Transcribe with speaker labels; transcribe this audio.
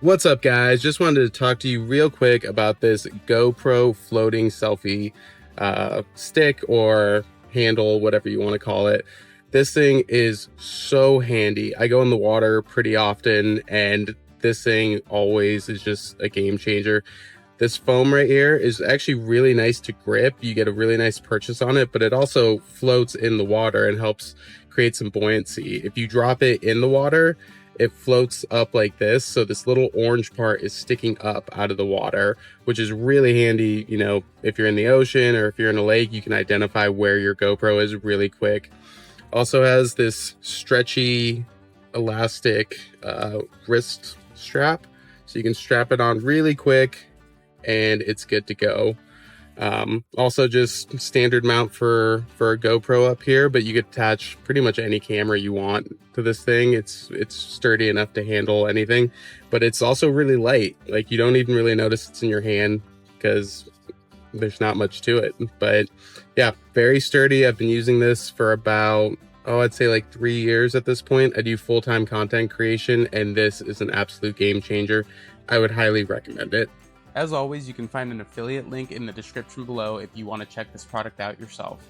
Speaker 1: What's up, guys? Just wanted to talk to you real quick about this GoPro floating selfie stick or handle, whatever you want to call it. This thing is so handy. I go in the water pretty often, and this thing always is just a game changer. This foam right here is actually really nice to grip. You get a really nice purchase on it, but it also floats in the water and helps create some buoyancy. If you drop it in the water, it floats up like this, so this little orange part is sticking up out of the water, which is really handy. You know, if you're in the ocean or if you're in a lake, you can identify where your GoPro is really quick. Also has this stretchy elastic wrist strap, so you can strap it on really quick and it's good to go. Also just standard mount for a GoPro up here, but you could attach pretty much any camera you want to this thing. It's sturdy enough to handle anything, but it's also really light. Like, you don't even really notice it's in your hand because there's not much to it. But yeah, very sturdy. I've been using this for about, I'd say like 3 years at this point. I do full-time content creation, and this is an absolute game changer. I would highly recommend it.
Speaker 2: As always, you can find an affiliate link in the description below if you want to check this product out yourself.